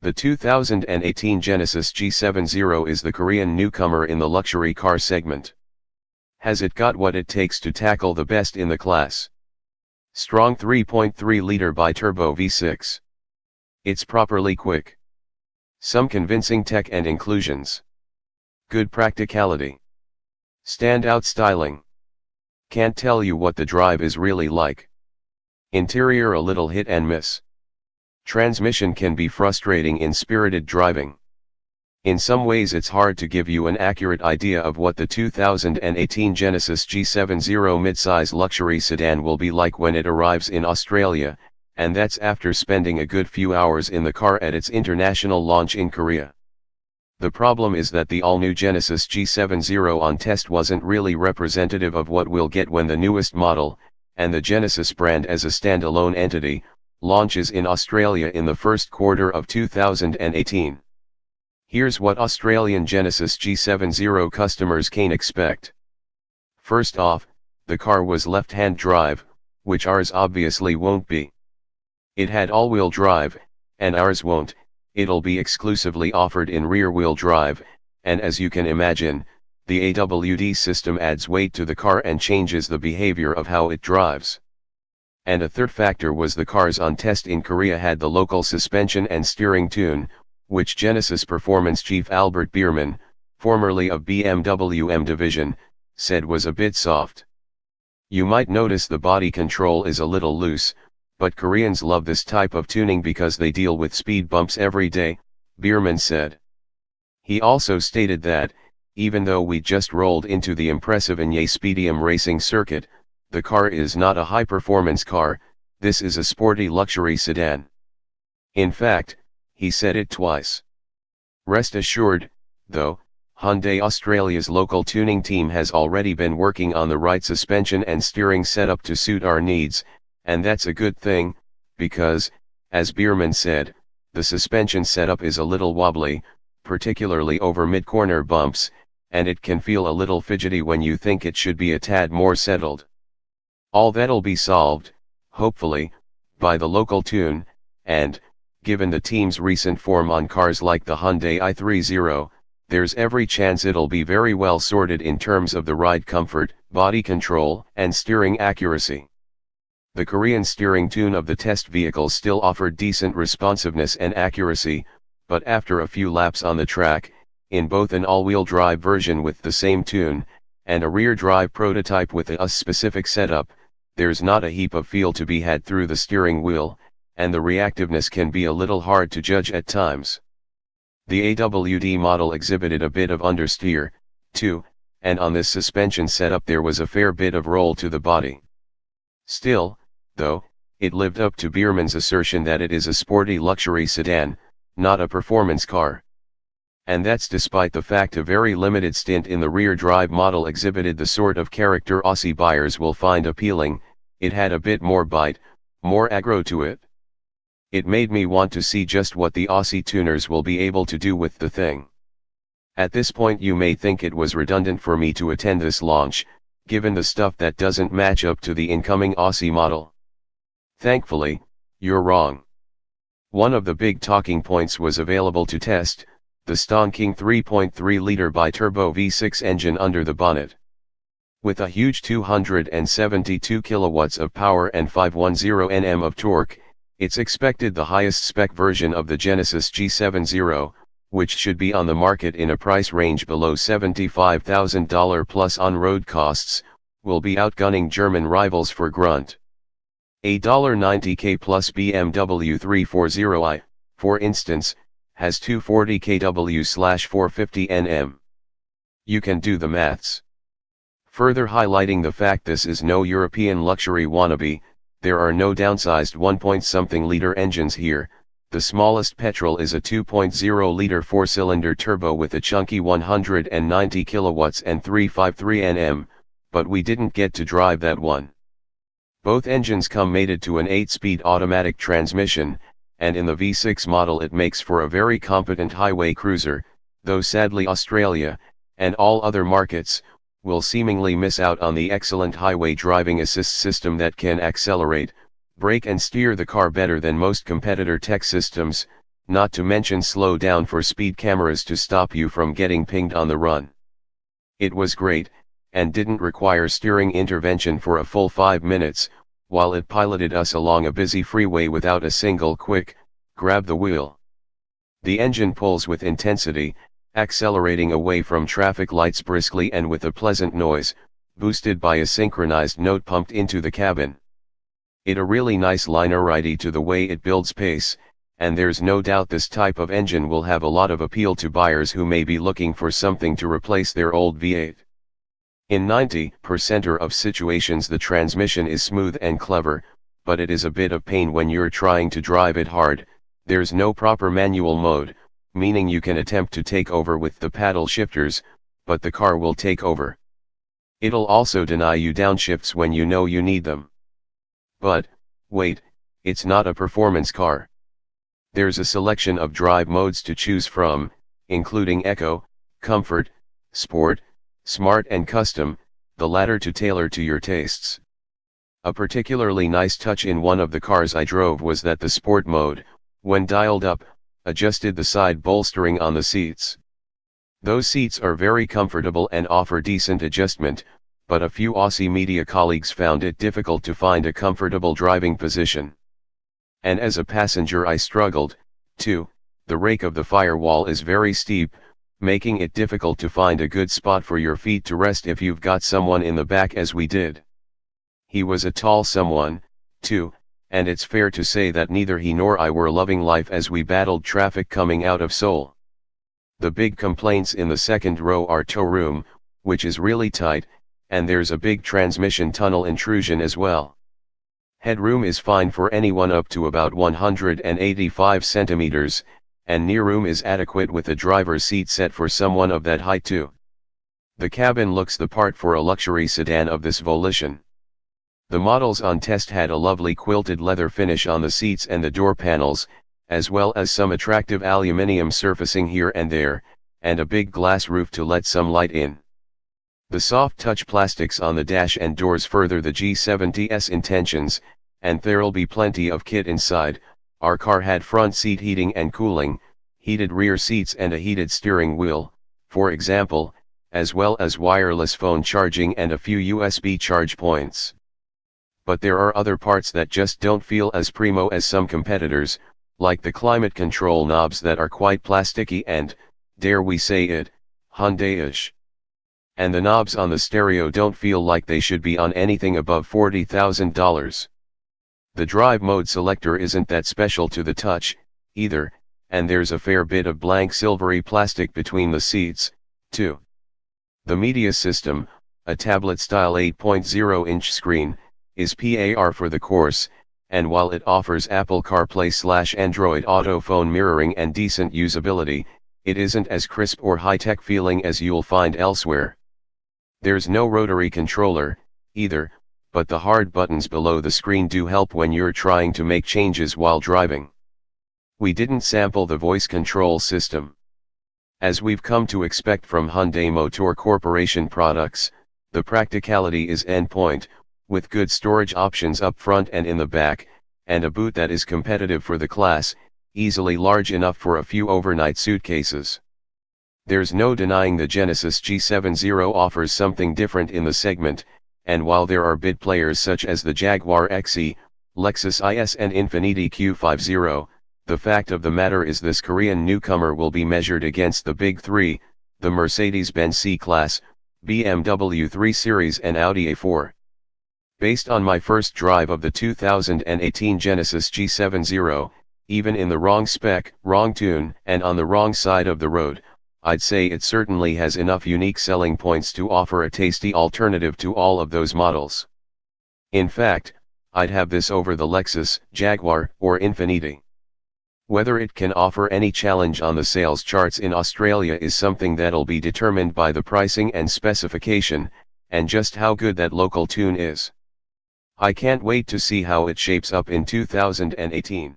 The 2018 Genesis G70 is the Korean newcomer in the luxury car segment. Has it got what it takes to tackle the best in the class? Strong 3.3-liter bi-turbo V6. It's properly quick. Some convincing tech and inclusions. Good practicality. Standout styling. Can't tell you what the drive is really like. Interior a little hit and miss. Transmission can be frustrating in spirited driving. In some ways it's hard to give you an accurate idea of what the 2018 Genesis G70 midsize luxury sedan will be like when it arrives in Australia, and that's after spending a good few hours in the car at its international launch in Korea. The problem is that the all-new Genesis G70 on test wasn't really representative of what we'll get when the newest model, and the Genesis brand as a standalone entity, launches in Australia in the first quarter of 2018. Here's what Australian Genesis G70 customers can expect. First off, the car was left-hand drive, which ours obviously won't be. It had all-wheel drive, and ours won't. It'll be exclusively offered in rear-wheel drive, and as you can imagine, the AWD system adds weight to the car and changes the behavior of how it drives. And a third factor was the cars on test in Korea had the local suspension and steering tune, which Genesis Performance Chief Albert Biermann, formerly of BMW M division, said was a bit soft. You might notice the body control is a little loose, but Koreans love this type of tuning because they deal with speed bumps every day, Biermann said. He also stated that, even though we just rolled into the impressive Nye Speedium racing circuit, the car is not a high-performance car, this is a sporty luxury sedan. In fact, he said it twice. Rest assured, though, Hyundai Australia's local tuning team has already been working on the right suspension and steering setup to suit our needs, and that's a good thing, because, as Biermann said, the suspension setup is a little wobbly, particularly over mid-corner bumps, and it can feel a little fidgety when you think it should be a tad more settled. All that'll be solved, hopefully, by the local tune, and, given the team's recent form on cars like the Hyundai i30, there's every chance it'll be very well sorted in terms of the ride comfort, body control, and steering accuracy. The Korean steering tune of the test vehicle still offered decent responsiveness and accuracy, but after a few laps on the track, in both an all-wheel drive version with the same tune, and a rear-drive prototype with a specific setup, there's not a heap of feel to be had through the steering wheel, and the reactiveness can be a little hard to judge at times. The AWD model exhibited a bit of understeer, too, and on this suspension setup there was a fair bit of roll to the body. Still, though, it lived up to Biermann's assertion that it is a sporty luxury sedan, not a performance car. And that's despite the fact a very limited stint in the rear-drive model exhibited the sort of character Aussie buyers will find appealing. It had a bit more bite, more aggro to it. It made me want to see just what the Aussie tuners will be able to do with the thing. At this point you may think it was redundant for me to attend this launch, given the stuff that doesn't match up to the incoming Aussie model. Thankfully, you're wrong. One of the big talking points was available to test, the stonking 3.3-liter bi-turbo V6 engine under the bonnet. With a huge 272 kilowatts of power and 510 Nm of torque, it's expected the highest spec version of the Genesis G70, which should be on the market in a price range below $75,000 plus on-road costs, will be outgunning German rivals for grunt. A $90K plus BMW 340i, for instance, has 240 kW/450 Nm. You can do the maths. Further highlighting the fact this is no European luxury wannabe, there are no downsized 1-point-something-liter engines here. The smallest petrol is a 2.0-liter 4-cylinder turbo with a chunky 190 kilowatts and 353 Nm, but we didn't get to drive that one. Both engines come mated to an 8-speed automatic transmission, and in the V6 model it makes for a very competent highway cruiser, though sadly Australia, and all other markets, will seemingly miss out on the excellent highway driving assist system that can accelerate, brake and steer the car better than most competitor tech systems. not to mention slow down for speed cameras to stop you from getting pinged on the run. It was great, and didn't require steering intervention for a full 5 minutes, while it piloted us along a busy freeway without a single quick, grab the wheel. The engine pulls with intensity, accelerating away from traffic lights briskly and with a pleasant noise, boosted by a synchronized note pumped into the cabin. It a really nice linearity to the way it builds pace, and there's no doubt this type of engine will have a lot of appeal to buyers who may be looking for something to replace their old V8. In 90% of situations the transmission is smooth and clever, but it is a bit of pain when you're trying to drive it hard. There's no proper manual mode, meaning you can attempt to take over with the paddle shifters, but the car will take over. It'll also deny you downshifts when you know you need them. But, wait, it's not a performance car. There's a selection of drive modes to choose from, including Eco, Comfort, Sport, Smart and Custom, the latter to tailor to your tastes. A particularly nice touch in one of the cars I drove was that the Sport mode, when dialed up, adjusted the side bolstering on the seats. Those seats are very comfortable and offer decent adjustment, but a few Aussie media colleagues found it difficult to find a comfortable driving position. And as a passenger I struggled, too. The rake of the firewall is very steep, making it difficult to find a good spot for your feet to rest if you've got someone in the back as we did. He was a tall someone, too, and it's fair to say that neither he nor I were loving life as we battled traffic coming out of Seoul. The big complaints in the second row are tow room, which is really tight, and there's a big transmission tunnel intrusion as well. Headroom is fine for anyone up to about 185 centimeters, and near room is adequate with a driver's seat set for someone of that height too. The cabin looks the part for a luxury sedan of this volition. The models on test had a lovely quilted leather finish on the seats and the door panels, as well as some attractive aluminium surfacing here and there, and a big glass roof to let some light in. The soft touch plastics on the dash and doors further the G70's intentions, and there'll be plenty of kit inside. Our car had front seat heating and cooling, heated rear seats and a heated steering wheel, for example, as well as wireless phone charging and a few USB charge points. But there are other parts that just don't feel as primo as some competitors, like the climate control knobs that are quite plasticky and, dare we say it, Hyundai-ish. And the knobs on the stereo don't feel like they should be on anything above $40,000. The drive mode selector isn't that special to the touch, either, and there's a fair bit of blank silvery plastic between the seats, too. The media system, a tablet-style 8.0-inch screen, is PAR for the course, and while it offers Apple CarPlay/Android Auto phone mirroring and decent usability, it isn't as crisp or high-tech feeling as you'll find elsewhere. There's no rotary controller, either, but the hard buttons below the screen do help when you're trying to make changes while driving. We didn't sample the voice control system. As we've come to expect from Hyundai Motor Corporation products, the practicality is endpoint, with good storage options up front and in the back, and a boot that is competitive for the class, easily large enough for a few overnight suitcases. There's no denying the Genesis G70 offers something different in the segment, and while there are bid players such as the Jaguar XE, Lexus IS and Infiniti Q50, the fact of the matter is this Korean newcomer will be measured against the big three, the Mercedes-Benz C-Class, BMW 3 Series and Audi A4. Based on my first drive of the 2018 Genesis G70, even in the wrong spec, wrong tune, and on the wrong side of the road, I'd say it certainly has enough unique selling points to offer a tasty alternative to all of those models. In fact, I'd have this over the Lexus, Jaguar, or Infiniti. Whether it can offer any challenge on the sales charts in Australia is something that'll be determined by the pricing and specification, and just how good that local tune is. I can't wait to see how it shapes up in 2018.